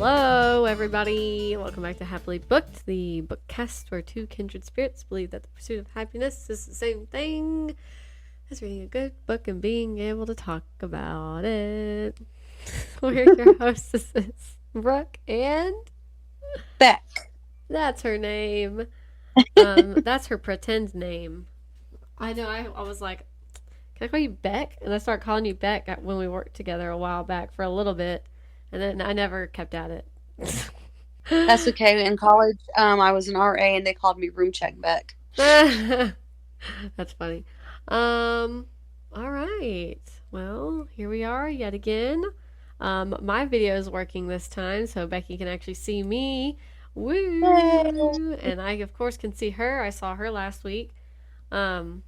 Hello, everybody. Welcome back to Happily Booked, the bookcast where two kindred spirits believe that the pursuit of happiness is the same thing as reading a good book and being able to talk about it. We're your hostesses, Brooke and Beck. That's her name. That's her pretend name. I know. I was like, can I call you Beck? And I started calling you Beck when we worked together a while back for a little bit. And then I never kept at it. That's okay. In college, I was an RA and they called me Room Check Beck. That's funny. All right. Well, here we are yet again. My video is working this time, so Becky can actually see me. Woo! Yay. And I, of course, can see her. I saw her last week. So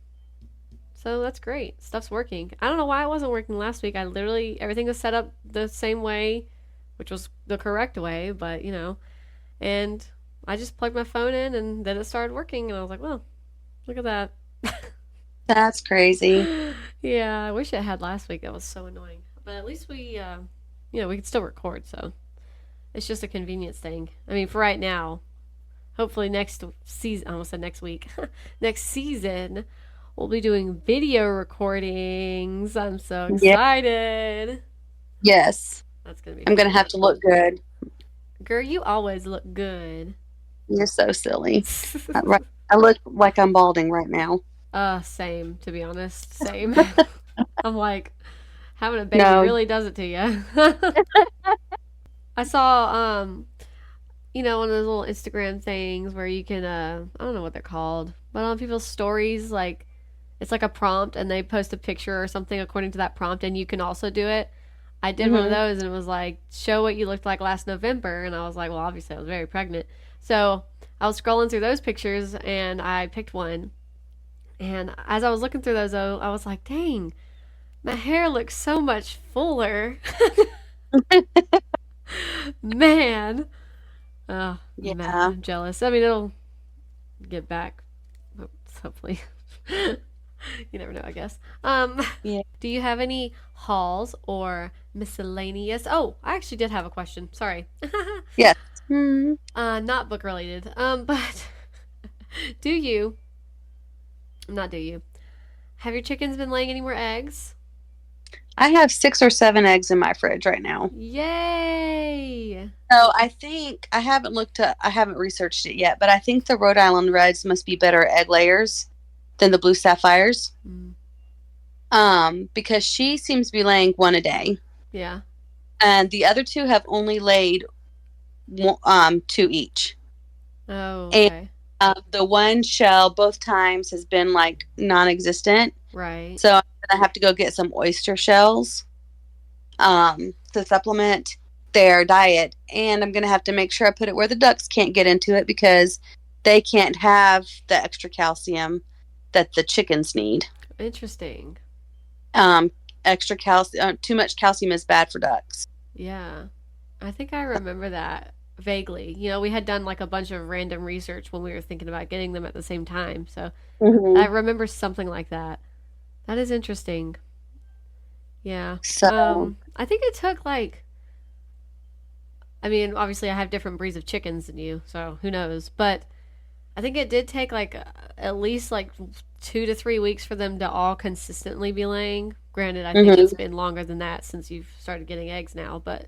that's great. Stuff's working. I don't know why it wasn't working last week. I literally, everything was set up the same way, which was the correct way, but and I just plugged my phone in and then it started working and I was like, well, look at that. That's crazy. Yeah, I wish it had last week. That was so annoying. But at least we could still record, so it's just a convenience thing. I mean, for right now, hopefully next season, I almost said next week, next season, we'll be doing video recordings. I'm so excited. Yes. That's going to be I'm going to have to look good. Girl, you always look good. You're so silly. I look like I'm balding right now. Same, to be honest. Same. I'm like, having a baby really does it to you. I saw, one of those little Instagram things where you can, I don't know what they're called, but on people's stories, like, it's like a prompt and they post a picture or something according to that prompt and you can also do it. I did one of those and it was like, show what you looked like last November. And I was like, well, obviously I was very pregnant. So I was scrolling through those pictures and I picked one. And as I was looking through those, I was like, dang, my hair looks so much fuller. Man. Oh, yeah. Man, I'm jealous. I mean, it'll get back, hopefully. You never know, I guess. Yeah. Do you have any hauls or miscellaneous? Oh, I actually did have a question. Sorry. Yes. Not book related. But do you have your chickens been laying any more eggs? I have 6 or 7 eggs in my fridge right now. Yay! So I think I haven't researched it yet, but I think the Rhode Island Reds must be better egg layers than the blue sapphires. Because she seems to be laying 1 a day. Yeah. And the other 2 have only laid 2 each. Oh, okay. And the one shell both times has been like non-existent. Right. So I'm gonna have to go get some oyster shells to supplement their diet, and I'm gonna have to make sure I put it where the ducks can't get into it because they can't have the extra calcium that the chickens need. Interesting. Extra calcium, too much calcium is bad for ducks. Yeah. I think I remember that vaguely. We had done like a bunch of random research when we were thinking about getting them at the same time. So I remember something like that. That is interesting. Yeah. So I think it took obviously I have different breeds of chickens than you, so who knows? But I think it did take at least 2 to 3 weeks for them to all consistently be laying. Granted, I think it's been longer than that since you've started getting eggs now, but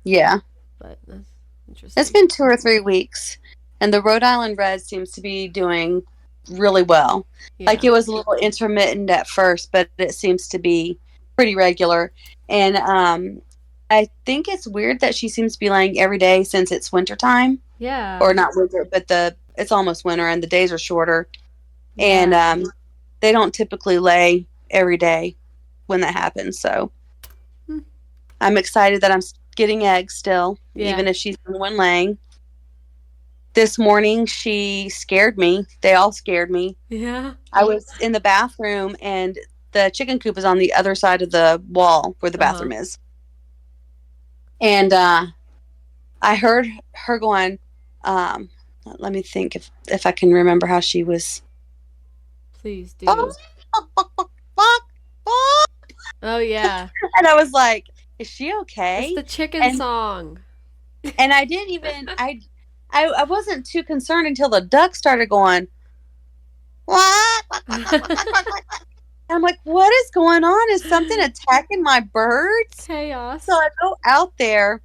yeah. But that's interesting. It's been 2 or 3 weeks, and the Rhode Island Red seems to be doing really well. Yeah. It was a little intermittent at first, but it seems to be pretty regular. And I think it's weird that she seems to be laying every day since it's wintertime. Yeah. Or not winter, but it's almost winter and the days are shorter. Yeah. And they don't typically lay every day when that happens. So I'm excited that I'm getting eggs still, even if she's the one laying. This morning, she scared me. They all scared me. Yeah. I was in the bathroom, and the chicken coop is on the other side of the wall where the bathroom is. And I heard her going, let me think if I can remember how she was. Please do. Oh, yeah. And I was like, is she okay? It's the chicken song. And I didn't even I wasn't too concerned until the duck started going. I'm like, what is going on? Is something attacking my birds? Chaos. So I go out there,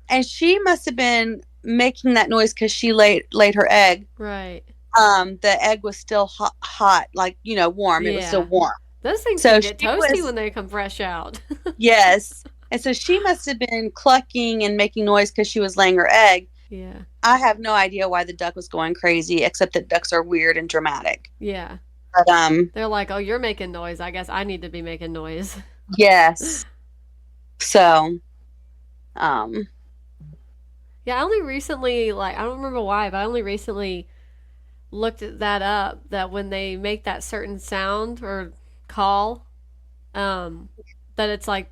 and she must have been making that noise because she laid her egg. Right. The egg was still hot, like, warm. Yeah. It was still warm. Those things can get toasty when they come fresh out. Yes. And so she must have been clucking and making noise because she was laying her egg. Yeah. I have no idea why the duck was going crazy, except that ducks are weird and dramatic. Yeah. But they're like, oh, you're making noise. I guess I need to be making noise. Yes. So, yeah, I only recently, I don't remember why, but I only recently looked that up, that when they make that certain sound or call, that it's like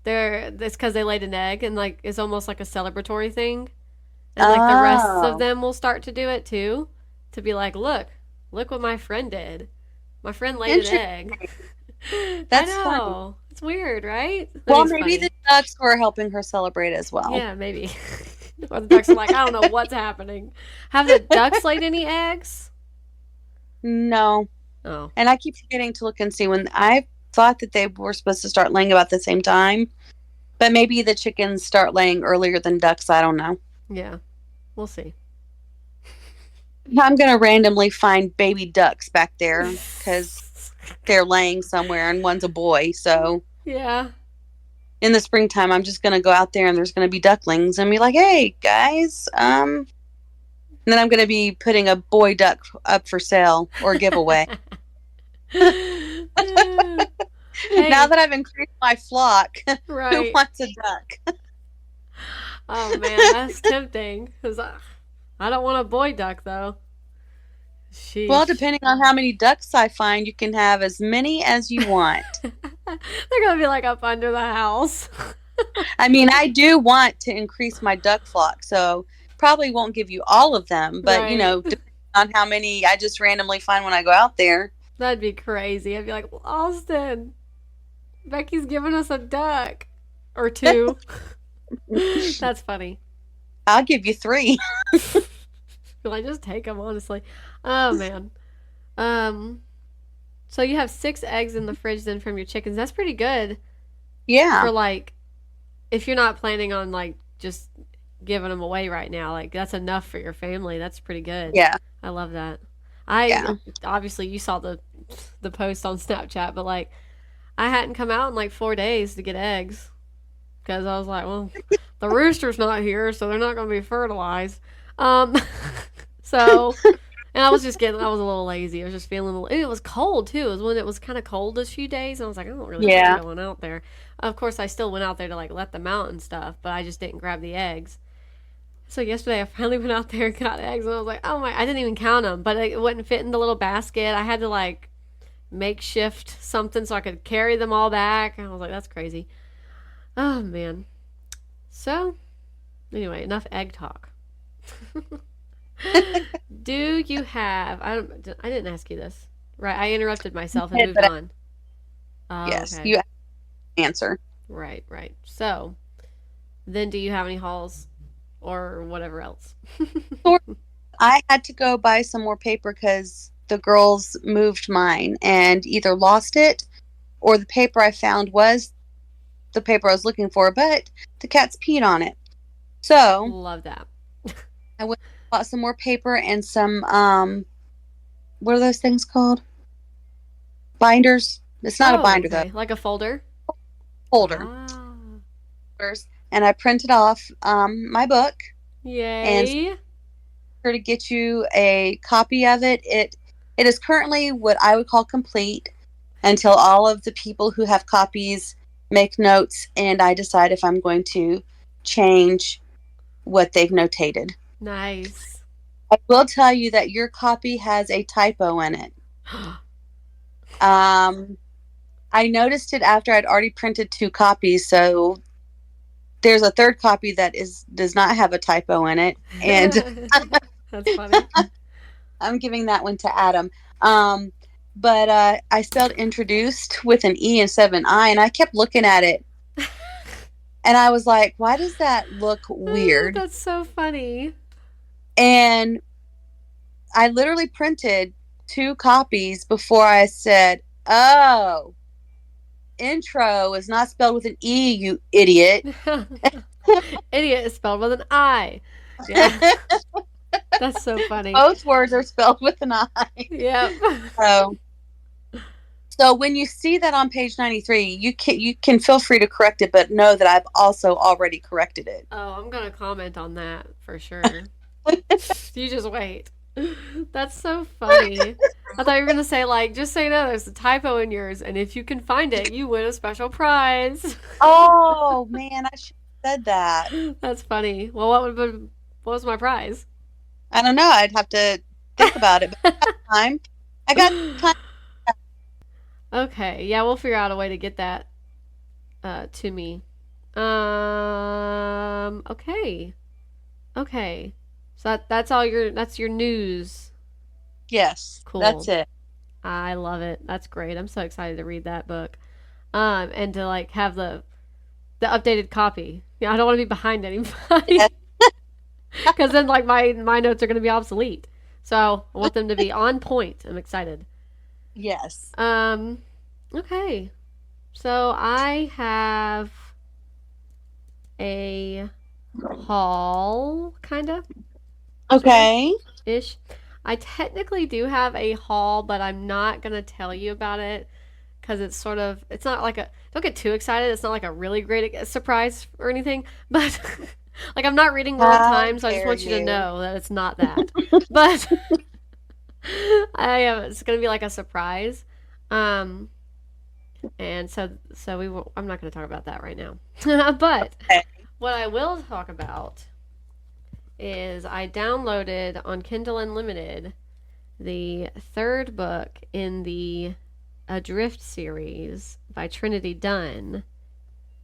it's because they laid an egg, and it's almost like a celebratory thing, and the rest of them will start to do it too, to be like, look what my friend did. My friend laid an egg. That's I know. funny. It's weird, right? Well, maybe the ducks were helping her celebrate as well. Yeah, maybe. Or the ducks are like, I don't know what's happening. Have the ducks laid any eggs? No. Oh. And I keep forgetting to look and see. When I thought that they were supposed to start laying about the same time, but maybe the chickens start laying earlier than ducks. I don't know. Yeah, we'll see. I'm going to randomly find baby ducks back there because they're laying somewhere, and one's a boy. So yeah, in the springtime, I'm just going to go out there, and there's going to be ducklings, and be like, hey guys, and then I'm going to be putting a boy duck up for sale or giveaway. Hey. Now that I've increased my flock, right. Who wants a duck? Oh man, that's tempting, because I don't want a boy duck though. Sheesh. Well, depending on how many ducks I find, you can have as many as you want. They're going to be up under the house. I mean, I do want to increase my duck flock, so probably won't give you all of them, but right. Depending on how many I just randomly find when I go out there. That'd be crazy. I'd be like, well, Austin, Becky's giving us a duck or two. That's funny. I'll give you 3. Will I just take them, honestly? Oh, man. So you have 6 eggs in the fridge then from your chickens. That's pretty good. Yeah. For, if you're not planning on, just giving them away right now. That's enough for your family. That's pretty good. Yeah. I love that. Obviously, you saw the post on Snapchat, but, I hadn't come out in, 4 days to get eggs. Because I was like, well, the rooster's not here, so they're not going to be fertilized. So, and I was a little lazy. I was just feeling it was cold too. It was when it was kind of cold this few days. And I was like, I don't really feel like going out there. Of course, I still went out there to let them out and stuff, but I just didn't grab the eggs. So yesterday I finally went out there and got eggs, and I was like, oh my, I didn't even count them, but it wouldn't fit in the little basket. I had to makeshift something so I could carry them all back. And I was like, that's crazy. Oh man. So, anyway, enough egg talk. Do you have? I didn't ask you this, right? I interrupted myself and moved on. Yes, okay. You answer. Right. So, then do you have any hauls or whatever else? I had to go buy some more paper because the girls moved mine and either lost it or the paper I found was the paper I was looking for, but the cats peed on it. So love that. I went and bought some more paper and some what are those things called? Binders. It's not a binder though. Like a folder. Folder. And I printed off my book. Yay! And to get you a copy of it. It is currently what I would call complete until all of the people who have copies make notes and I decide if I'm going to change what they've notated. Nice. I will tell you that your copy has a typo in it. I noticed it after I'd already printed 2 copies, so there's a 3rd copy that does not have a typo in it, and that's funny. I'm giving that one to Adam. But I spelled introduced with an E instead of an I, and I kept looking at it And I was like, why does that look weird? That's so funny. And I literally printed 2 copies before I said, oh, intro is not spelled with an E, you idiot. Idiot is spelled with an I. Yeah. That's so funny. Both words are spelled with an I. Yep. So when you see that on page 93, you can feel free to correct it, but know that I've also already corrected it. Oh, I'm going to comment on that for sure. You just wait. That's so funny. I thought you were going to say, like, just so you know, there's a typo in yours, and if you can find it, you win a special prize. Oh, man, I should have said that. That's funny. Well, what was my prize? I don't know. I'd have to think about it. But I got time. Okay. Yeah, we'll figure out a way to get that to me. Okay. Okay. So that's your news. Yes. Cool. That's it. I love it. That's great. I'm so excited to read that book. And to like have the updated copy. Yeah, I don't want to be behind anybody. Because then like my notes are going to be obsolete. So I want them to be on point. I'm excited. Yes. Okay. So I have a haul, kind of. Okay. Ish. I technically do have a haul, but I'm not going to tell you about it because it's not like don't get too excited. It's not like a really great surprise or anything, but like I'm not reading World Times, so I just want you to know that it's not that. But it's going to be like a surprise. And so I'm not going to talk about that right now. But what I will talk about is I downloaded on Kindle Unlimited the 3rd book in the Adrift series by Trinity Dunn.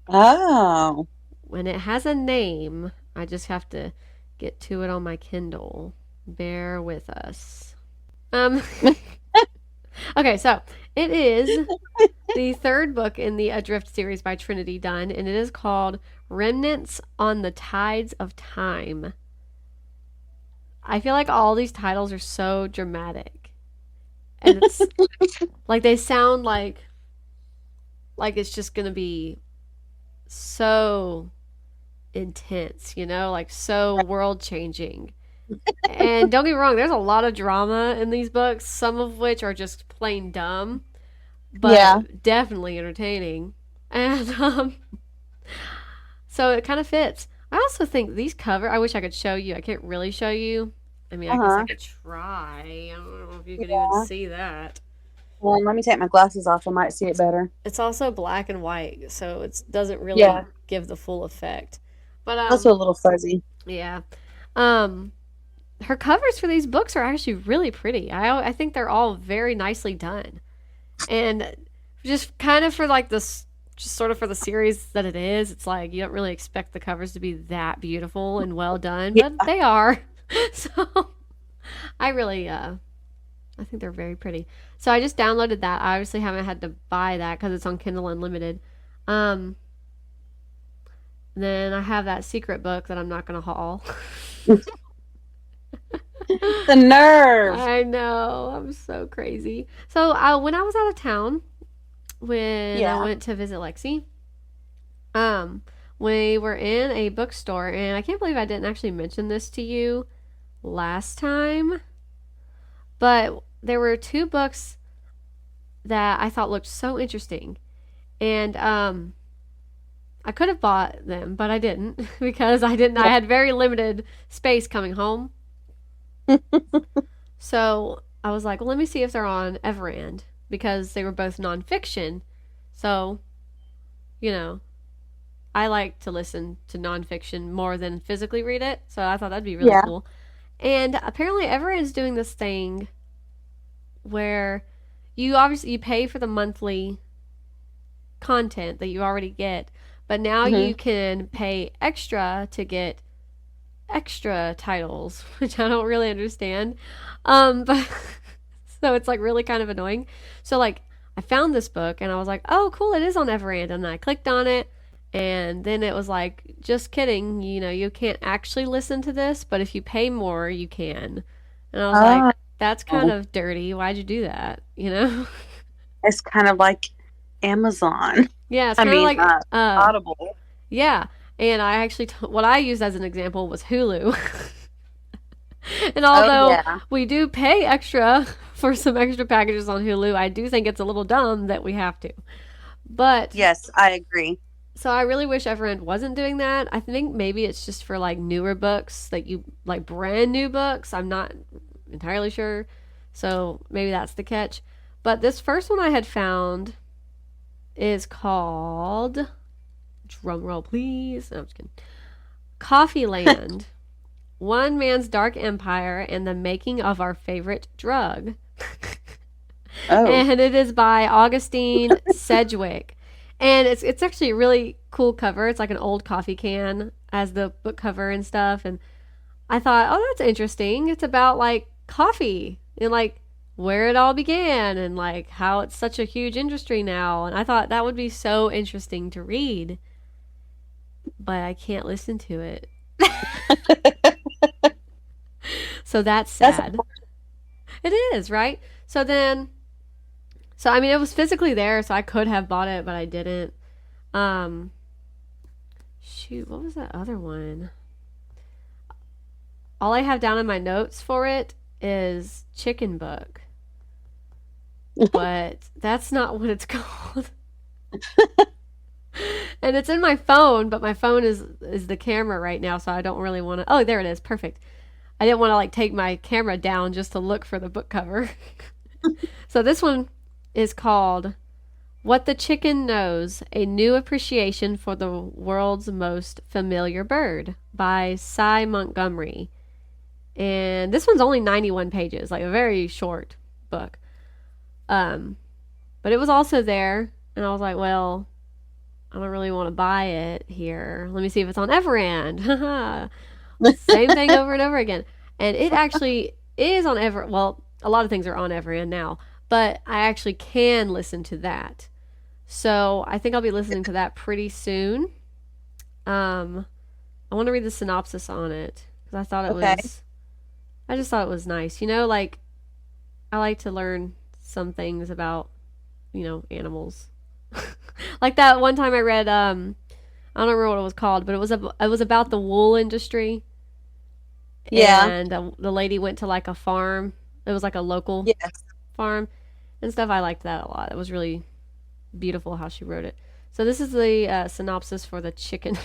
Oh. When it has a name, I just have to get to it on my Kindle. Bear with us. Okay, so it is the 3rd book in the Adrift series by Trinity Dunn, and it is called Remnants on the Tides of Time. I feel like all these titles are so dramatic. And it's like they sound like it's just going to be so intense, like so world changing. And don't get me wrong, there's a lot of drama in these books, some of which are just plain dumb, but definitely entertaining. And so it kind of fits. I also think these I wish I could show you. I can't really show you. I mean, I guess I could try. I don't know if you could even see that. Well, let me take my glasses off. I might see it better. It's also black and white, so it doesn't really give the full effect. But also a little fuzzy. Yeah. Her covers for these books are actually really pretty. I think they're all very nicely done. And just kind of for like this, just sort of for the series that it is, it's like you don't really expect the covers to be that beautiful and well done, but they are. So I really, I think they're very pretty. So I just downloaded that. I obviously haven't had to buy that because it's on Kindle Unlimited. Then I have that secret book that I'm not going to haul. The nerve. I know. I'm so crazy. So when I was out of town, when I went to visit Lexi, we were in a bookstore, and I can't believe I didn't actually mention this to you last time, but there were 2 books that I thought looked so interesting, and I could have bought them, but I didn't because I had very limited space coming home. So I was like, well, let me see if they're on Everand, because they were both nonfiction. So, I like to listen to nonfiction more than physically read it. So I thought that'd be really cool. And apparently Everand's doing this thing where you pay for the monthly content that you already get, but now you can pay extra to get extra titles, which I don't really understand. But so it's like really kind of annoying. So like I found this book and I was like, oh cool, it is on Everand, and I clicked on it And then it was like, just kidding, you can't actually listen to this, but if you pay more, you can. And I was like, Oh, that's kind of dirty. Why'd you do that? it's kind of like Amazon. Yeah, it's I kind of mean, like, Audible. yeah. And I actually, what I used as an example was Hulu. And Oh, although yeah. we do pay extra for some extra packages on Hulu, I do think it's a little dumb that we have to. But Yes, I agree. so I really wish Everend wasn't doing that. I think maybe it's just for like newer books, like brand new books. I'm not entirely sure. So maybe that's the catch. But this first one I had found is called, drum roll please. No, I'm just kidding. Coffee Land. One Man's Dark Empire and the Making of Our Favorite Drug. Oh, And it is by Augustine Sedgwick. And it's actually a really cool cover. It's like an old coffee can as the book cover and stuff. And I thought, oh, that's interesting. It's about like coffee and like where it all began and like how it's such a huge industry now. And I thought that would be so interesting to read, but I can't listen to it. So that's that's sad. It is, right? So I mean, it was physically there, so I could have bought it, but I didn't. Um, Shoot, what was that other one? All I have down in my notes for it is Chicken Book, but that's not what it's called. And it's in my phone, but my phone is the camera right now, so I don't really want to. Oh, there it is. Perfect. I didn't want to like take my camera down just to look for the book cover. So this one is called What the Chicken Knows: A New Appreciation for the World's Most Familiar Bird by Cy Montgomery. And this one's only 91 pages, like a very short book. Um, but it was also there, and I was like, well, I don't really want to buy it here. Let me see if it's on Everand. Same thing over and over again. And it actually is on well, a lot of things are on Everand now, but I actually can listen to that. So I think I'll be listening to that pretty soon. I want to read the synopsis on it because I just thought it was nice. Like I like to learn some things about, animals. Like that one time I read, I don't remember what it was called, but it was about the wool industry. Yeah. And the lady went to like a farm. It was like a local Yes. farm and stuff. I liked that a lot. It was really beautiful how she wrote it. So this is the synopsis for the chicken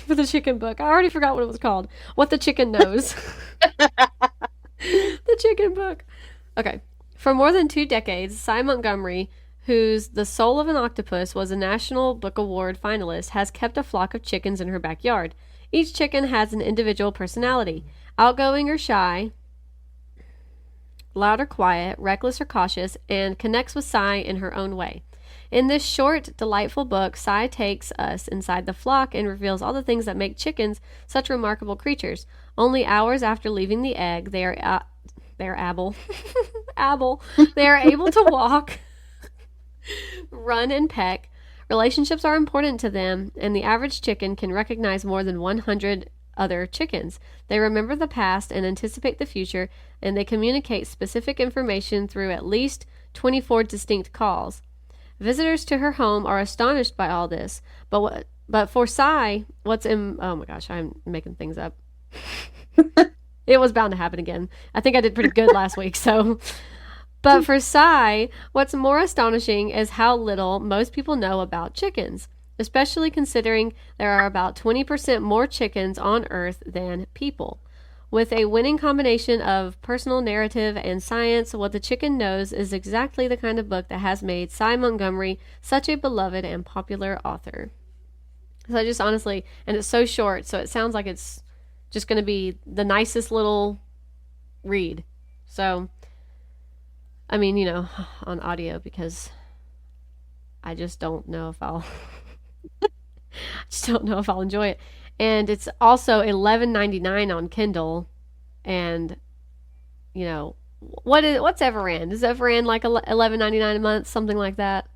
book. I already forgot what it was called. What the Chicken Knows. The chicken book. Okay. For more than 2 decades, Cy Montgomery, who's The Soul of an Octopus was a National Book Award finalist, has kept a flock of chickens in her backyard. Each chicken has an individual personality. Outgoing or shy, loud or quiet, reckless or cautious, and connects with Cy in her own way. In this short, delightful book, Cy takes us inside the flock and reveals all the things that make chickens such remarkable creatures. Only hours after leaving the egg, they are able They are able to walk, run, and peck. Relationships are important to them, and the average chicken can recognize more than 100 other chickens. They remember the past and anticipate the future, and they communicate specific information through at least 24 distinct calls. Visitors to her home are astonished by all this, but for Cy, oh my gosh, I'm making things up. It was bound to happen again. I think I did pretty good last week, so. But for Cy, what's more astonishing is how little most people know about chickens, especially considering there are about 20% more chickens on Earth than people. With a winning combination of personal narrative and science, What the Chicken Knows is exactly the kind of book that has made Cy Montgomery such a beloved and popular author. So I just honestly, and it's so short, so it sounds like it's just going to be the nicest little read. So, I mean, on audio, because I just don't know if I'll enjoy it. And it's also $11.99 on Kindle. And what's Everand? Is Everand like $11.99 a month, something like that?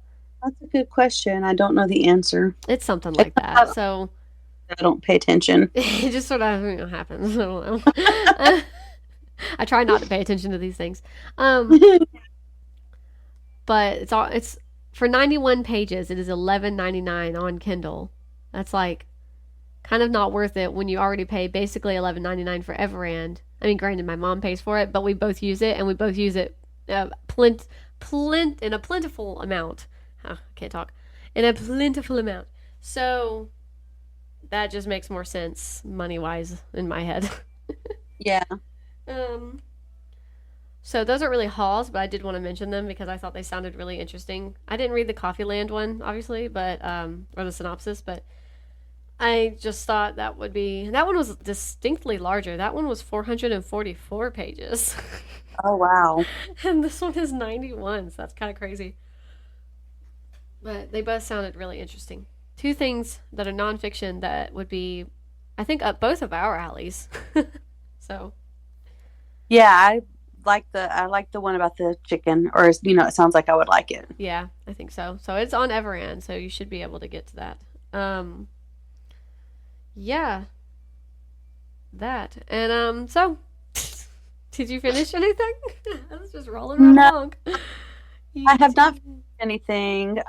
That's a good question. I don't know the answer. It's something like that. So I don't pay attention. It just sort of happens. I don't know. I try not to pay attention to these things. But it's for 91 pages. It is $11.99 on Kindle. That's like kind of not worth it when you already pay basically $11.99 for Everand. I mean, granted, my mom pays for it, but we both use it, and we both use it in a plentiful amount. I can't talk. In a plentiful amount. So that just makes more sense money wise in my head. Yeah. um. So those aren't really hauls, but I did want to mention them because I thought they sounded really interesting. I didn't read the Coffee Land one, obviously, but or the synopsis, but I just thought that one was distinctly larger. That one was 444 pages. Oh, wow. And this one is 91, so that's kind of crazy. But they both sounded really interesting. Two things that are nonfiction that would be, I think, up both of our alleys. So. Yeah, I like the one about the chicken, or it sounds like I would like it. Yeah, I think so. So it's on Everand, so you should be able to get to that. Yeah, that and so. Did you finish anything? I was just rolling right No, along. I have not finished anything.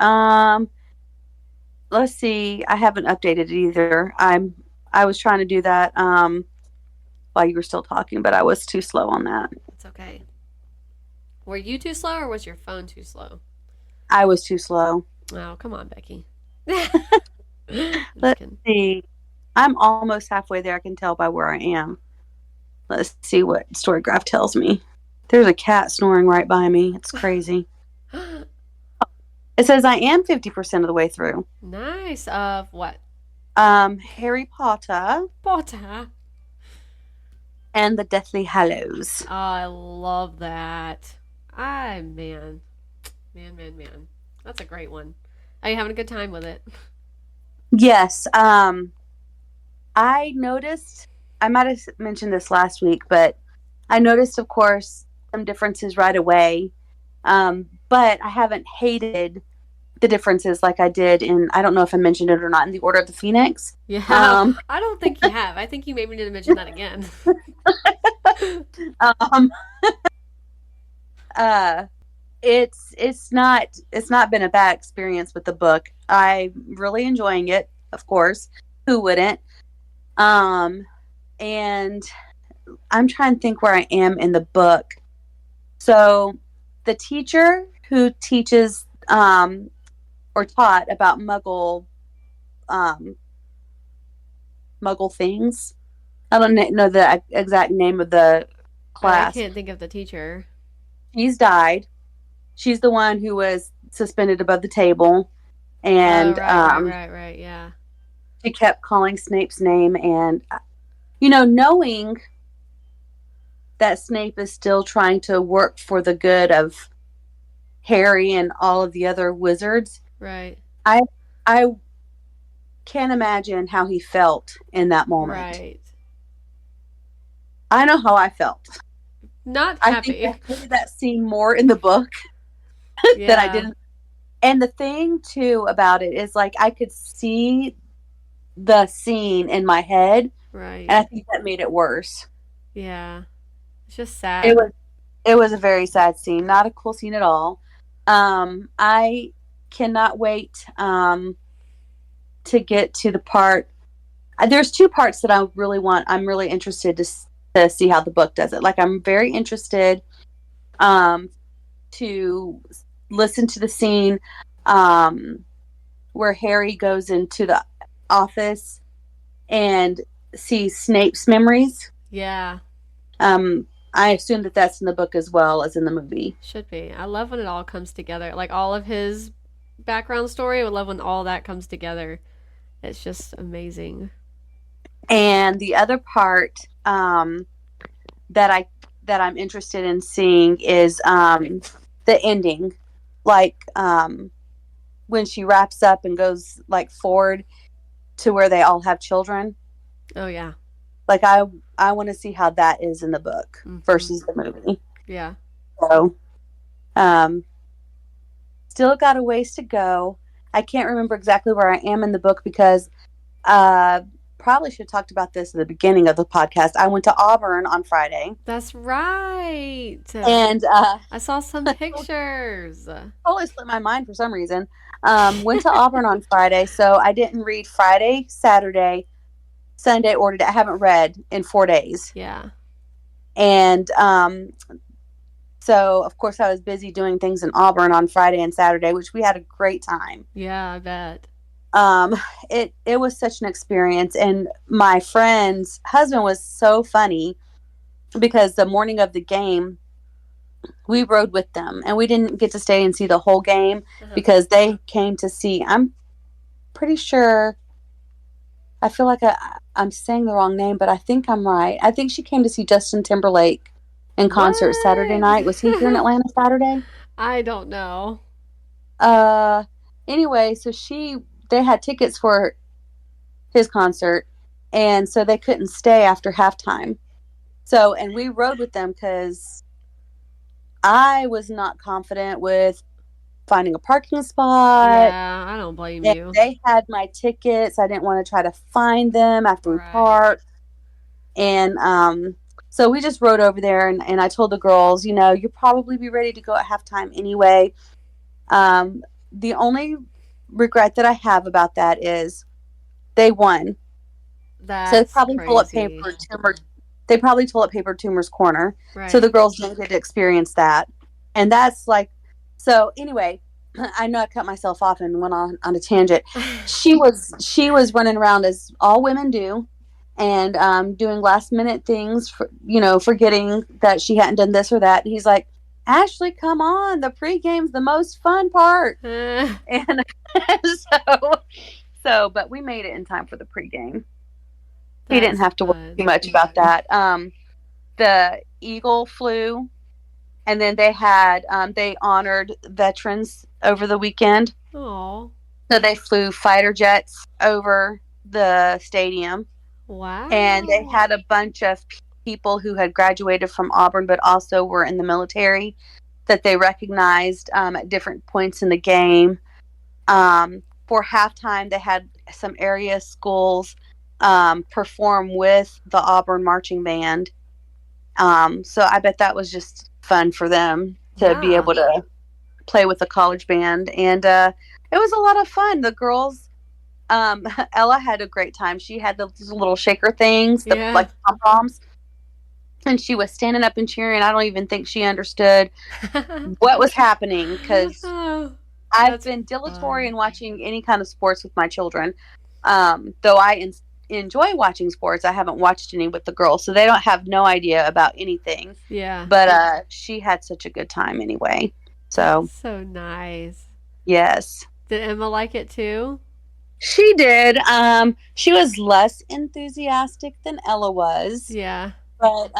Let's see. I haven't updated it either. I was trying to do that while you were still talking, but I was too slow on that. It's okay. Were you too slow, or was your phone too slow? I was too slow. Oh, come on, Becky. Let's see. I'm almost halfway there. I can tell by where I am. Let's see what Storygraph tells me. There's a cat snoring right by me. It's crazy. It says I am 50% of the way through. Nice. Of what? Harry Potter. Potter. And the Deathly Hallows. Oh, I love that. Man. That's a great one. Are you having a good time with it? Yes. I noticed, I might have mentioned this last week, but I noticed, of course, some differences right away. But I haven't hated the differences like I did I don't know if I mentioned it or not, in the Order of the Phoenix. Yeah. I don't think you have. I think you maybe need to mention that again. It's not been a bad experience with the book. I'm really enjoying it, of course. Who wouldn't? And I'm trying to think where I am in the book. So the teacher who teaches or taught about Muggle things. I don't know the exact name of the class. I can't think of the teacher. She's died. She's the one who was suspended above the table, and right, yeah. She kept calling Snape's name, and knowing that Snape is still trying to work for the good of Harry and all of the other wizards. Right. I can't imagine how he felt in that moment. Right. I know how I felt. Not happy. I think I hated that scene more in the book than I did. And the thing too about it is, like, I could see the scene in my head, right? And I think that made it worse. Yeah, it's just sad. It was a very sad scene. Not a cool scene at all. I cannot wait to get to the part. There's two parts that I'm really interested to see how the book does it. Like, I'm very interested to listen to the scene where Harry goes into the office and sees Snape's memories. Yeah. I assume that that's in the book as well as in the movie. Should be. I love when it all comes together. Like, all of his background story, I would love when all that comes together. It's just amazing. And the other part that I'm interested in seeing is the ending. Like, when she wraps up and goes, like, forward to where they all have children. Oh, yeah. Like, I want to see how that is in the book versus the movie. Yeah. So, still got a ways to go. I can't remember exactly where I am in the book because probably should have talked about this at the beginning of the podcast. I went to Auburn on Friday. That's right. And I saw some pictures. totally slipped my mind for some reason. Went to Auburn on Friday, so I didn't read Friday, Saturday, Sunday, or today. I haven't read in 4 days. Yeah. And so, of course, I was busy doing things in Auburn on Friday and Saturday, which we had a great time. Yeah, I bet. It was such an experience. And my friend's husband was so funny because the morning of the game, we rode with them, and we didn't get to stay and see the whole game because they came to see, I'm pretty sure, I feel like I'm saying the wrong name, but I think I'm right. I think she came to see Justin Timberlake in concert Saturday night. Was he here in Atlanta Saturday? I don't know. Anyway, so they had tickets for his concert, and so they couldn't stay after halftime. So, and we rode with them because I was not confident with finding a parking spot. Yeah, I don't blame you. They had my tickets. I didn't want to try to find them after we parked. And so we just rode over there, and I told the girls, you'll probably be ready to go at halftime anyway. The only regret that I have about that is they won. That's so they probably crazy. They probably toilet paper Toomer's Corner. Right. So the girls didn't get to experience that. And that's so anyway, I know I cut myself off and went on a tangent. She was running around as all women do, and doing last minute things, forgetting that she hadn't done this or that. And he's like, Ashley, come on, the pregame's the most fun part. And but we made it in time for the pregame. He didn't have to worry too much about that. The Eagle flew, and then they honored veterans over the weekend. Oh. So they flew fighter jets over the stadium. Wow. And they had a bunch of people who had graduated from Auburn but also were in the military that they recognized at different points in the game. For halftime, they had some area schools perform with the Auburn marching band. So I bet that was just fun for them to be able to play with the college band. And it was a lot of fun. The girls, Ella had a great time. She had those little shaker things, like pom-poms. And she was standing up and cheering. I don't even think she understood what was happening because I've been dilatory in watching any kind of sports with my children. Though I enjoy watching sports, I haven't watched any with the girls, so they don't have no idea about anything. Yeah. But she had such a good time anyway. So nice. Yes. Did Emma like it too? She did. She was less enthusiastic than Ella was. Yeah. But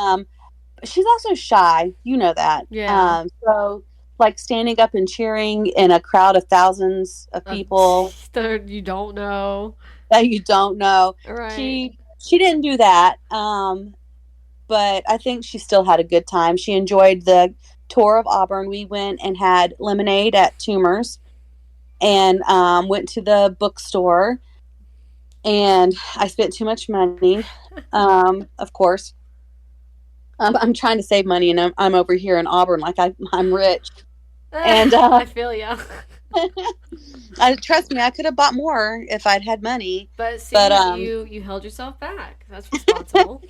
she's also shy. You know that. Yeah. So standing up and cheering in a crowd of thousands of people that you don't know. Right. She didn't do that. But I think she still had a good time. She enjoyed the tour of Auburn. We went and had lemonade at Toomer's and went to the bookstore. And I spent too much money, of course. I'm trying to save money, and I'm over here in Auburn like I'm rich. And I feel you. Trust me, I could have bought more if I'd had money. But you held yourself back. That's responsible.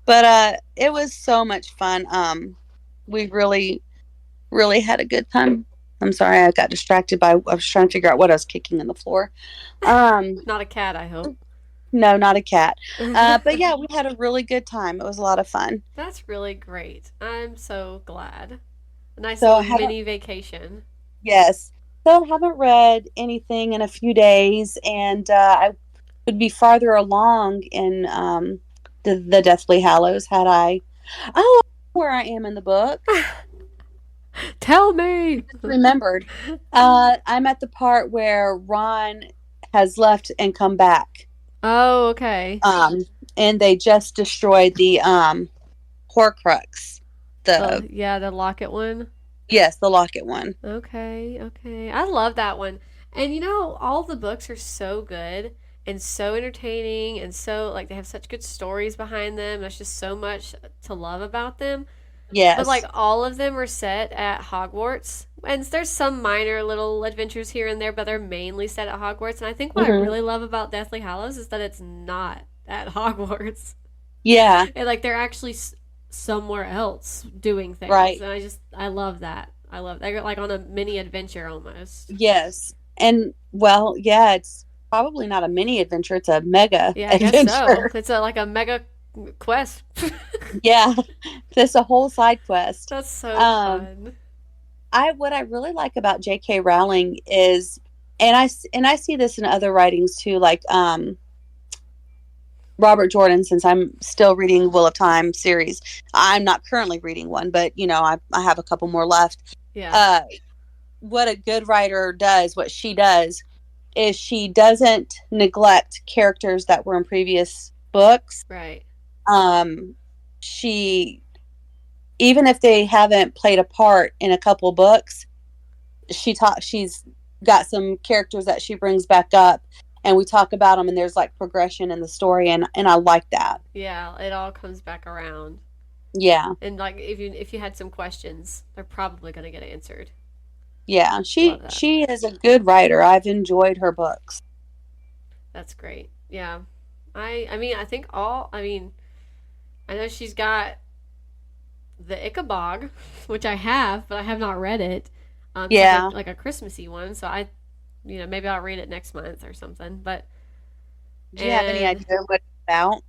But it was so much fun. We really, really had a good time. I'm sorry, I got distracted I was trying to figure out what I was kicking in the floor. Not a cat, I hope. No, not a cat. But yeah, we had a really good time. It was a lot of fun. That's really great. I'm so glad. A nice little mini vacation. Yes. So I haven't read anything in a few days, and I would be farther along in the Deathly Hallows had I. Oh, where I am in the book. Tell me. Remembered. I'm at the part where Ron has left and come back. Oh, okay. And they just destroyed the Horcrux. The Locket one. Yes, the Locket one. Okay. I love that one. And all the books are so good. and so entertaining, and so like they have such good stories behind them. There's just so much to love about them. But like Yes. all of them are set at Hogwarts. And there's some minor little adventures here and there, but they're mainly set at Hogwarts. And I think what I Hmm. really love about Deathly Hallows is that it's not at Hogwarts. Yeah. And like they're actually somewhere else doing things. Right. And I love that. I love they're like on a mini adventure almost. Yes. And well, yeah, it's probably not a mini adventure, it's a mega Yeah, I guess so. adventure. It's like a mega quest. Yeah. It's a whole side quest. That's so Um, fun. what I really like about J.K. Rowling is, and I see this in other writings too, like Robert Jordan, since I'm still reading Wheel of Time series. I'm not currently reading one, but I have a couple more left. Yeah. Uh, what a good writer does, what she does, is she doesn't neglect characters that were in previous books. Right. Um, she, even if they haven't played a part in a couple books, she's got some characters that she brings back up, and we talk about them, and there's like progression in the story, and I like that. Yeah, it all comes back around. Yeah. And like if you had some questions, they're probably going to get answered. Yeah, Love she that. she is a good writer. I've enjoyed her books. That's great. Yeah. I mean, I think all I mean, I know she's got the Ichabog, which I have, but I have not read it. It's Yeah. like a Christmassy one, so I maybe I'll read it next month or something. But Do you have any and idea what it's about?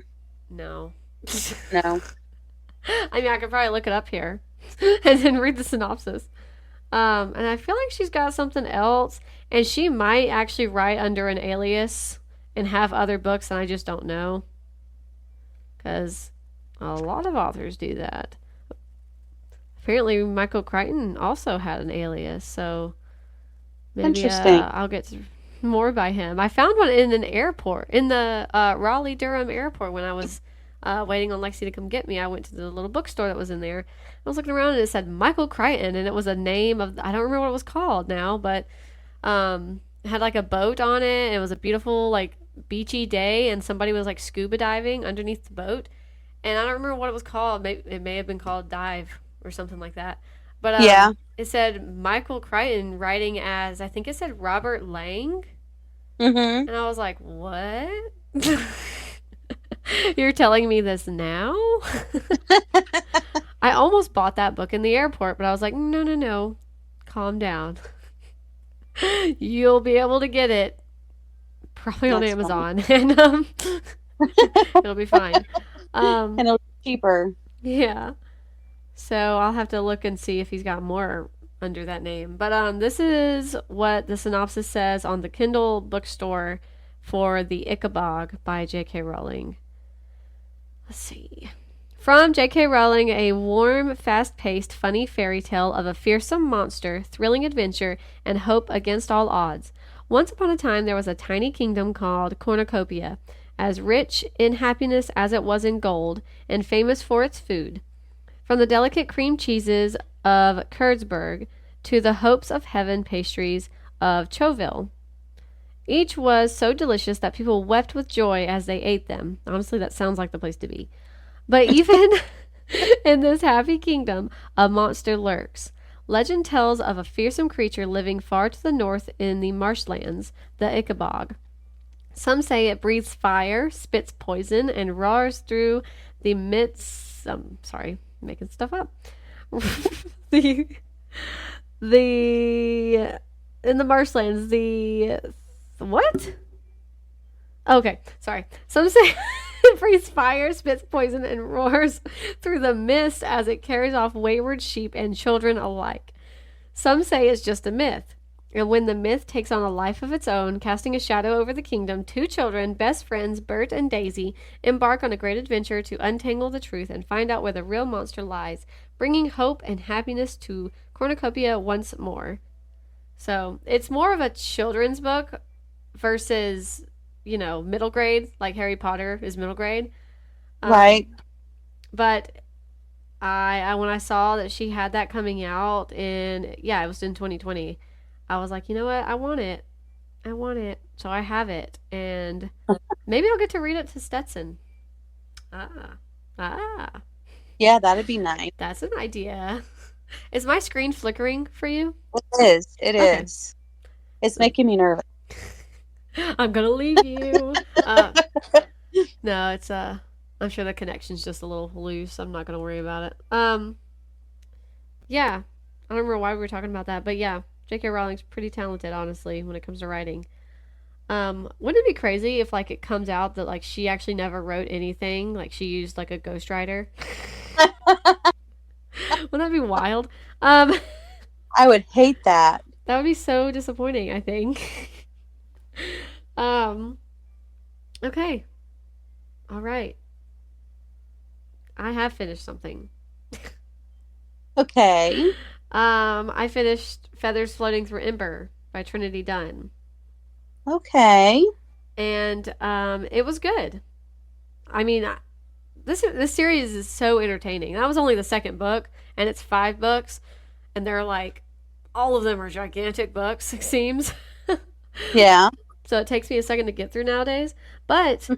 no. No. I mean, I could probably look it up here and then read the synopsis. And I feel like she's got something else, and she might actually write under an alias and have other books, and I just don't know because a lot of authors do that. Apparently, Michael Crichton also had an alias, so maybe Interesting. I'll get more by him. I found one in an airport, in the Raleigh Durham airport when I was waiting on Lexi to come get me. I went to the little bookstore that was in there. I was looking around and it said Michael Crichton, and it was a name of I don't remember what it was called now, but it had like a boat on it, and it was a beautiful like beachy day, and somebody was like scuba diving underneath the boat, and I don't remember what it was called. It may have been called Dive or something like that. But Yeah. it said Michael Crichton writing as I think it said Robert Lang, Mm-hmm. and I was like, what? You're telling me this now? I almost bought that book in the airport, but I was like, no, no, no. Calm down. You'll be able to get it probably on That's funny. Amazon, and it'll be fine. And it'll be cheaper. Yeah. So I'll have to look and see if he's got more under that name. But this is what the synopsis says on the Kindle bookstore for The Ichabog by J.K. Rowling. Let's see. From J.K. Rowling, a warm, fast paced, funny fairy tale of a fearsome monster, thrilling adventure, and hope against all odds. Once upon a time, there was a tiny kingdom called Cornucopia, as rich in happiness as it was in gold, and famous for its food. From the delicate cream cheeses of Kurdsburg to the hopes of heaven pastries of Choville. Each was so delicious that people wept with joy as they ate them. Honestly, that sounds like the place to be. But even in this happy kingdom, a monster lurks. Legend tells of a fearsome creature living far to the north in the marshlands, the Ichabog. Some say it breathes fire, spits poison, and roars through the midst. Sorry, making stuff up. the the in the marshlands, the what? Okay, sorry. Some say it breathes fire, spits poison, and roars through the mist as it carries off wayward sheep and children alike. Some say it's just a myth. And when the myth takes on a life of its own, casting a shadow over the kingdom, two children, best friends, Bert and Daisy, embark on a great adventure to untangle the truth and find out where the real monster lies, bringing hope and happiness to Cornucopia once more. So it's more of a children's book versus, middle grade, like Harry Potter is middle grade. Right. But I when I saw that she had that coming out it was in 2020. I was like, you know what? I want it. I want it. So I have it, and maybe I'll get to read it to Stetson. Ah, ah, Yeah, that'd be nice. that's an idea. Is my screen flickering for you? It is. It Okay. is. It's So making me nervous. I'm gonna leave you. No, it's I'm sure the connection's just a little loose. I'm not gonna worry about it. Yeah. I don't remember why we were talking about that, but yeah, J.K. Rowling's pretty talented, honestly, when it comes to writing. Wouldn't it be crazy if like it comes out that like she actually never wrote anything, like she used like a ghostwriter? Wouldn't that be wild? Um, I would hate that. that would be so disappointing, I think. um, okay. All right. I have finished something. Okay. I finished Feathers Floating Through Ember by Trinity Dunn. Okay. And it was good. I mean, this series is so entertaining. That was only the second book, and it's 5 books, and they're like all of them are gigantic books, it seems. Yeah. So it takes me a second to get through nowadays. But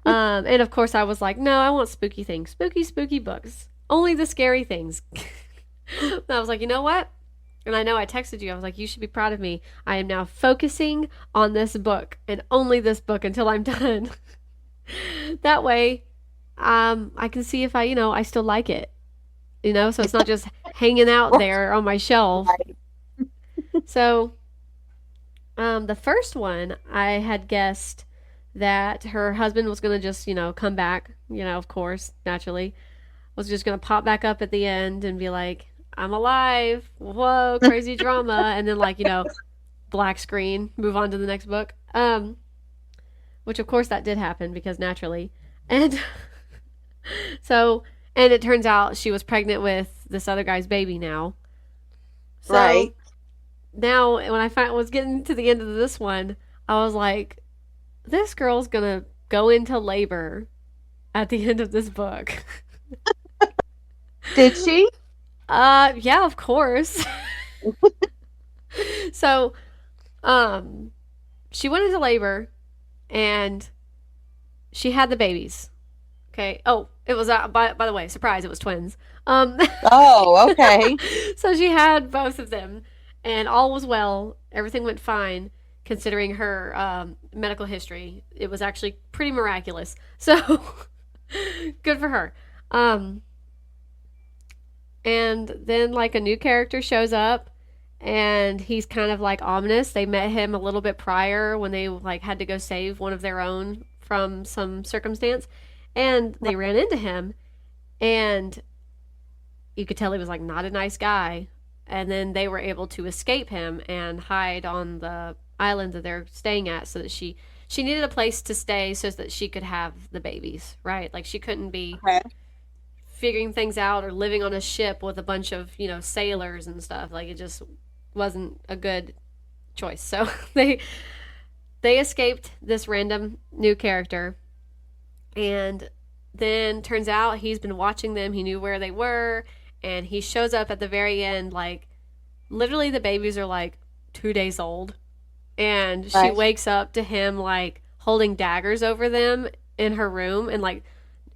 and of course I was like, no, I want spooky things. Spooky books. Only the scary things. And I was like, you know what? And I know I texted you. I was like, you should be proud of me. I am now focusing on this book and only this book until I'm done. That way, I can see if I still like it. So it's not just hanging out there on my shelf. Right. So, the first one, I had guessed that her husband was going to just, come back, of course, naturally, was just going to pop back up at the end and be like, I'm alive. Whoa, crazy drama. And then, black screen, move on to the next book. Which, of course, that did happen because naturally. And so, and it turns out she was pregnant with this other guy's baby now. So, Right. now when I was getting to the end of this one, I was like, this girl's gonna go into labor at the end of this book. Did she? Yeah, of course. So, she went into labor and she had the babies. Okay. Oh, it was by the way, surprise, it was twins. Oh, okay. So she had both of them, and all was well. Everything went fine, considering her medical history. It was actually pretty miraculous. So good for her. And then like a new character shows up, and he's kind of like ominous. They met him a little bit prior when they like had to go save one of their own from some circumstance, and they ran into him, and you could tell he was like not a nice guy. And then they were able to escape him and hide on the island that they're staying at, so that she needed a place to stay so that she could have the babies, right? Like she couldn't be Okay. figuring things out or living on a ship with a bunch of sailors and stuff. Like it just wasn't a good choice. So they escaped this random new character, and then turns out he's been watching them. He knew where they were, and he shows up at the very end. Like literally the babies are like 2 days old, and she Right. wakes up to him like holding daggers over them in her room, and like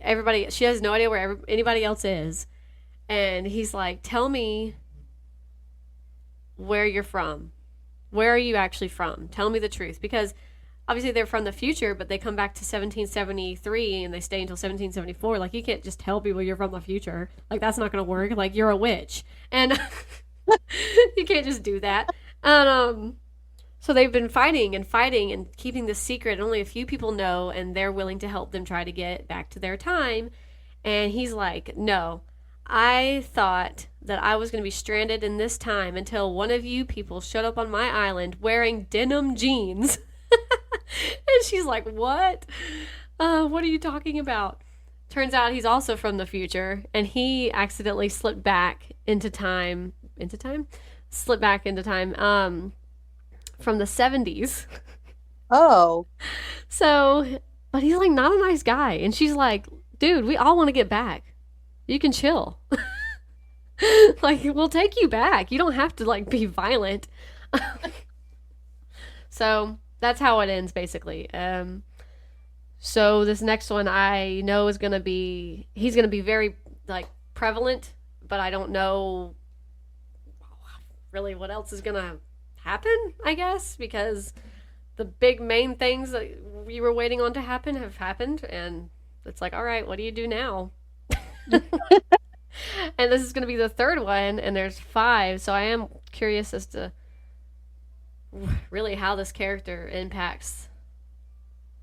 everybody, she has no idea where anybody else is. And he's like, tell me where you're from. Where are you actually from? Tell me the truth. Because obviously they're from the future, but they come back to 1773 and they stay until 1774. Like, you can't just tell people you're from the future. Like, that's not going to work. Like, you're a witch. And you can't just do that. And, so they've been fighting and keeping this secret. Only a few people know, and they're willing to help them try to get back to their time. And he's like, no, I thought that I was going to be stranded in this time until one of you people showed up on my island wearing denim jeans. And she's like, what? What are you talking about? Turns out he's also from the future, and he accidentally slipped back into time. Slipped back into time. From the 70s. Oh. So, but he's like not a nice guy. And she's like, dude, we all want to get back. You can chill. Like, we'll take you back. You don't have to like be violent. So that's how it ends basically. So this next one I know is gonna be he's gonna be very like prevalent, but I don't know really what else is gonna happen. I guess because the big main things that we were waiting on to happen have happened, and it's like, all right, what do you do now? And this is going to be the third one, and there's 5, so I am curious as to really how this character impacts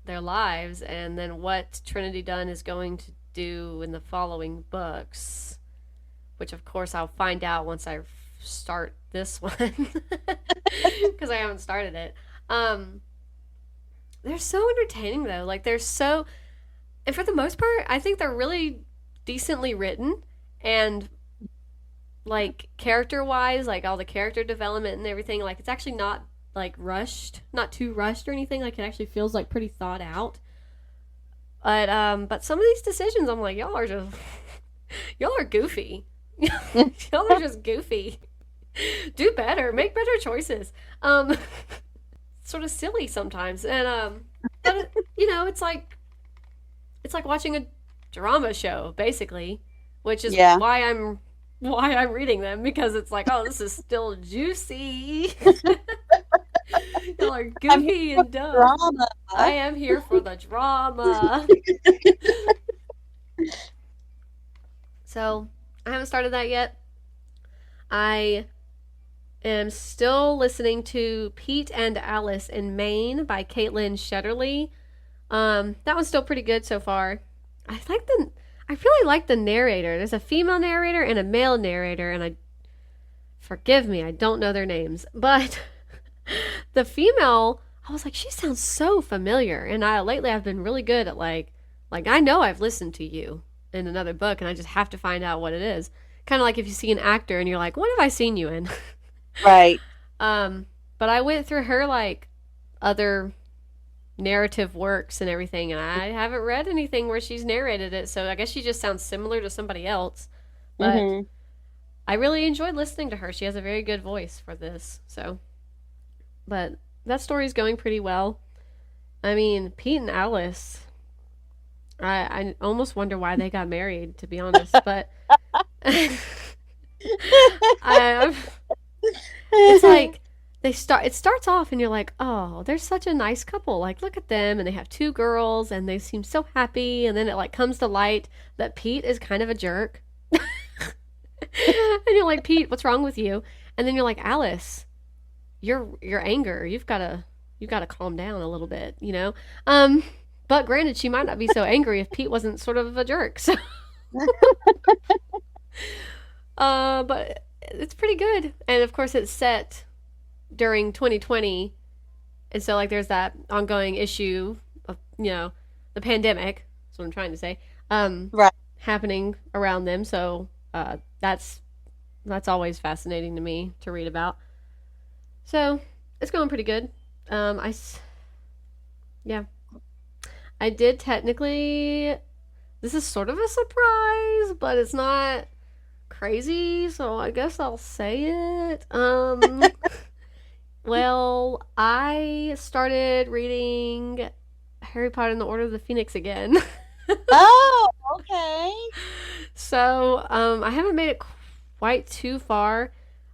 their lives, and then what Trinity Dunn is going to do in the following books, which of course I'll find out once I start this one because I haven't started it. They're so entertaining though. Like they're so, and for the most part, I think they're really decently written, and like character wise, like all the character development and everything, like it's actually not like rushed, not too rushed or anything. Like it actually feels like pretty thought out. But some of these decisions, I'm like, y'all are just, y'all are goofy. Y'all are just goofy. Do better, make better choices. Sort of silly sometimes, and but you know, it's like watching a drama show basically, which is why I'm reading them, because it's like, oh, this is still juicy. Y'all are goofy and dumb. Drama. I am here for the drama. So I haven't started that yet. I am still listening to Pete and Alice in Maine by Caitlin Shetterly. That one's still pretty good so far. I really like the narrator. There's a female narrator and a male narrator, and forgive me, I don't know their names, but the female, I was like, she sounds so familiar, and lately I've been really good at like I know I've listened to you in another book, and I just have to find out what it is. Kind of like if you see an actor and you're like, what have I seen you in? Right. But I went through her like other narrative works and everything, and I haven't read anything where she's narrated it, so I guess she just sounds similar to somebody else. But I really enjoyed listening to her. She has a very good voice for this. So, but that story's going pretty well. I mean, Pete and Alice, I almost wonder why they got married, to be honest. But it's like it starts off and you're like, oh, they're such a nice couple. Like, look at them, and they have 2 girls, and they seem so happy. And then it like comes to light that Pete is kind of a jerk. And you're like, Pete, what's wrong with you? And then you're like, Alice, your anger, you've got to calm down a little bit, you know. But granted, she might not be so angry if Pete wasn't sort of a jerk. So, but it's pretty good, and of course, it's set during 2020, and so like there's that ongoing issue of, you know, the pandemic. That's what I'm trying to say. Right. Happening around them. So that's always fascinating to me to read about. So it's going pretty good. I did technically. This is sort of a surprise, but it's not crazy, so I guess I'll say it. Well, I started reading Harry Potter and the Order of the Phoenix again. Oh, okay. So, I haven't made it quite too far.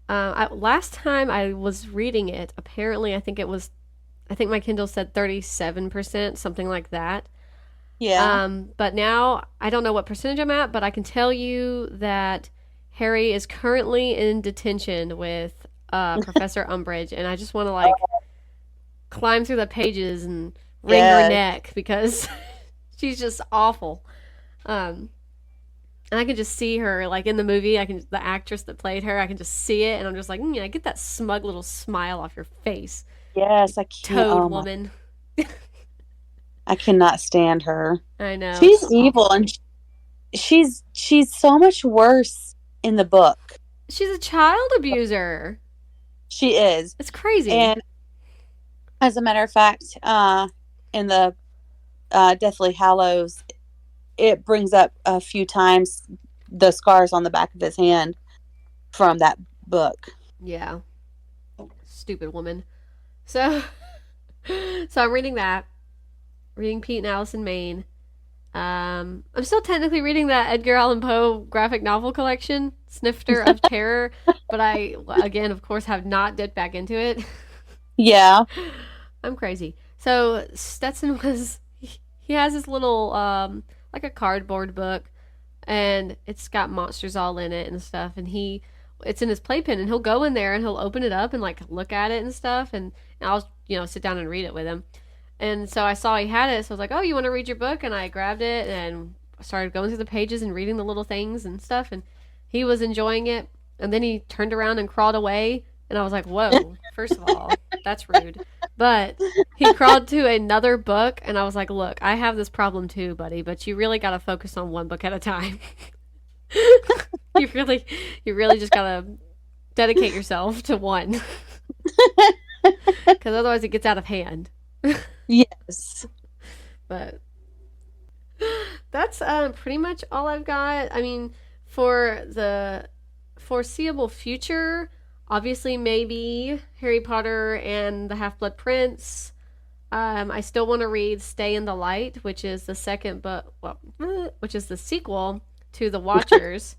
Last time I was reading it, apparently I think my Kindle said 37%, something like that. Yeah. But now I don't know what percentage I'm at, but I can tell you that Harry is currently in detention with Professor Umbridge, and I just want to like climb through the pages and wring her neck because she's just awful. And I can just see her like in the movie. The actress that played her, I can just see it, and I'm just like, I get that smug little smile off your face. Yes, I can't. Toad woman. I cannot stand her. I know. She's evil, and she's so much worse in the book. She's a child abuser. She is. It's crazy. And as a matter of fact, in the Deathly Hallows, it brings up a few times the scars on the back of his hand from that book. Yeah. Stupid woman. So So I'm reading that. Reading Pete and Alice in Maine. I'm still technically reading that Edgar Allan Poe graphic novel collection, Snifter of Terror, but I, again, of course, have not dipped back into it. Yeah. I'm crazy. So Stetson he has this little, like a cardboard book, and it's got monsters all in it and stuff, and it's in his playpen, and he'll go in there and he'll open it up and like look at it and stuff, and I'll, sit down and read it with him. And so I saw he had it, so I was like, "Oh, you want to read your book?" And I grabbed it and started going through the pages and reading the little things and stuff. And he was enjoying it. And then he turned around and crawled away. And I was like, "Whoa! First of all, that's rude." But he crawled to another book, and I was like, "Look, I have this problem too, buddy. But you really got to focus on one book at a time. you really just gotta dedicate yourself to one, because otherwise it gets out of hand." Yes. But that's pretty much all I've got. I mean, for the foreseeable future, obviously maybe Harry Potter and the Half-Blood Prince. I still want to read Stay in the Light, which is the second book, which is the sequel to The Watchers.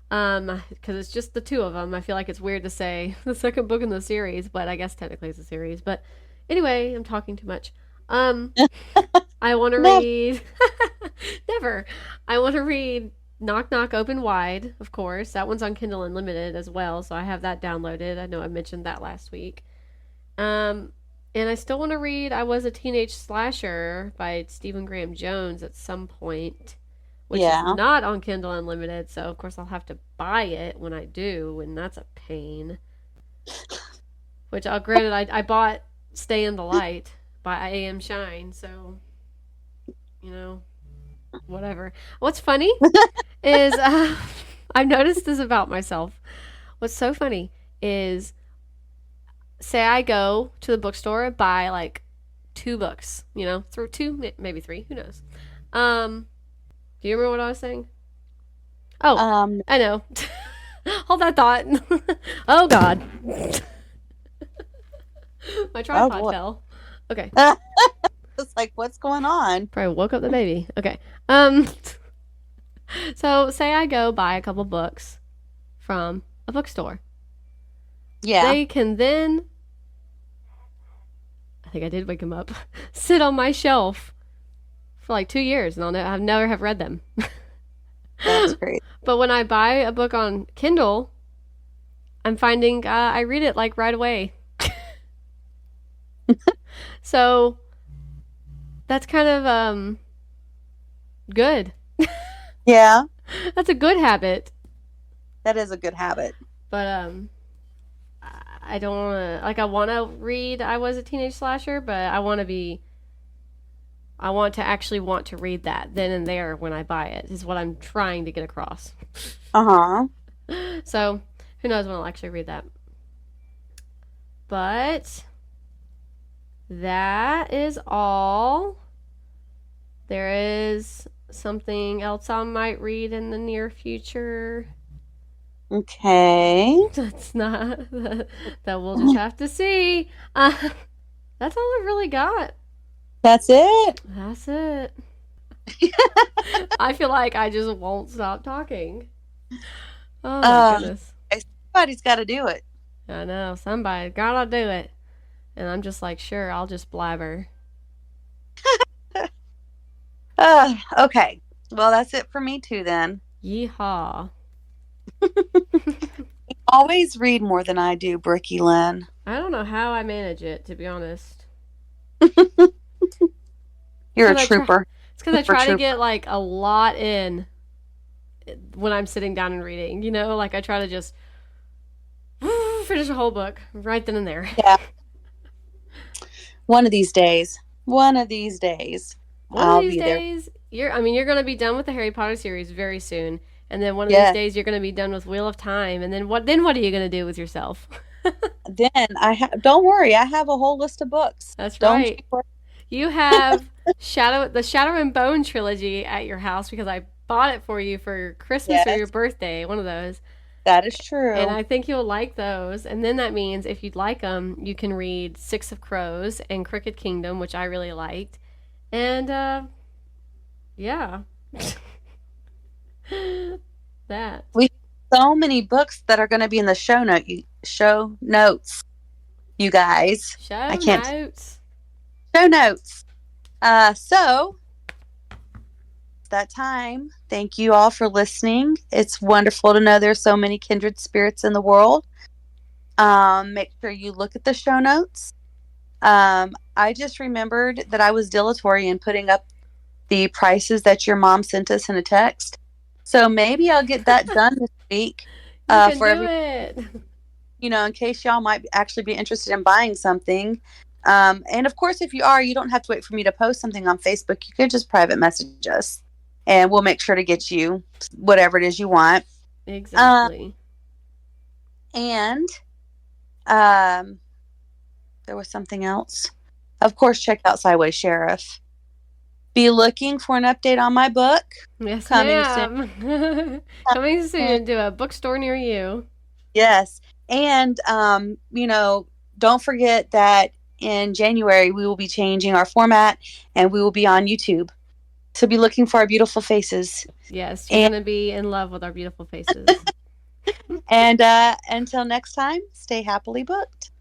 Because it's just the two of them. I feel like it's weird to say the second book in the series, but I guess technically it's a series. But anyway, I'm talking too much. I want to read. Never. I want to read Knock Knock Open Wide, of course. That one's on Kindle Unlimited as well, so I have that downloaded. I know I mentioned that last week. And I still want to read I Was a Teenage Slasher by Stephen Graham Jones at some point, which is not on Kindle Unlimited, so of course I'll have to buy it when I do, and that's a pain. Which, granted, I bought Stay in the Light by A.M. Shine, so, whatever. What's funny is, I've noticed this about myself. What's so funny is, say I go to the bookstore, buy like 2 books, through 2, maybe 3, who knows. Do you remember what I was saying? Oh, I know. Hold that thought. Oh, God. My tripod fell. Okay. It's like, what's going on? Probably woke up the baby. Okay. So say I go buy a couple books from a bookstore. Yeah. They can then, I think I did wake him up, sit on my shelf for like 2 years, and I've never have read them. That's great. But when I buy a book on Kindle, I'm finding I read it like right away. So that's kind of good. Yeah. That's a good habit. That is a good habit. But I don't want to, like, I want to read I Was a Teenage Slasher, but I want to actually want to read that then and there when I buy it, is what I'm trying to get across. Uh-huh. So who knows when I'll actually read that. But that is all. There is something else I might read in the near future. Okay. That's not that we'll just have to see. That's all I've really got. That's it. That's it. I feel like I just won't stop talking. Oh my goodness. Somebody's got to do it. I know, somebody gotta do it. And I'm just like, sure, I'll just blabber. Okay. Well, that's it for me too then. Yeehaw. You always read more than I do, Brookie Lynn. I don't know how I manage it, to be honest. You're a trooper. It's because I try to get like a lot in when I'm sitting down and reading. Like I try to just finish a whole book right then and there. Yeah. One of these days. One of these days, you're going to be done with the Harry Potter series very soon. And then one of these days you're going to be done with Wheel of Time. And then what are you going to do with yourself? Then don't worry, I have a whole list of books. That's right. You have the Shadow and Bone trilogy at your house because I bought it for you for Christmas or your birthday, one of those. That is true. And I think you'll like those. And then that means if you'd like them, you can read Six of Crows and Crooked Kingdom, which I really liked. And yeah. That. We have so many books that are going to be in the show notes, you guys. Show notes. Show notes. So that time. Thank you all for listening. It's wonderful to know there's so many kindred spirits in the world. Make sure you look at the show notes. I just remembered that I was dilatory in putting up the prices that your mom sent us in a text. So maybe I'll get that done this week. You can do it. You know, in case y'all might actually be interested in buying something. And of course, if you are, you don't have to wait for me to post something on Facebook. You could just private message us, and we'll make sure to get you whatever it is you want. Exactly. And there was something else. Of course, check out Sideways Sheriff. Be looking for an update on my book. Yes, coming soon. Coming soon to a bookstore near you. Yes. And, you know, don't forget that in January we will be changing our format and we will be on YouTube. So be looking for our beautiful faces. Yes, you're going to be in love with our beautiful faces. And until next time, stay happily booked.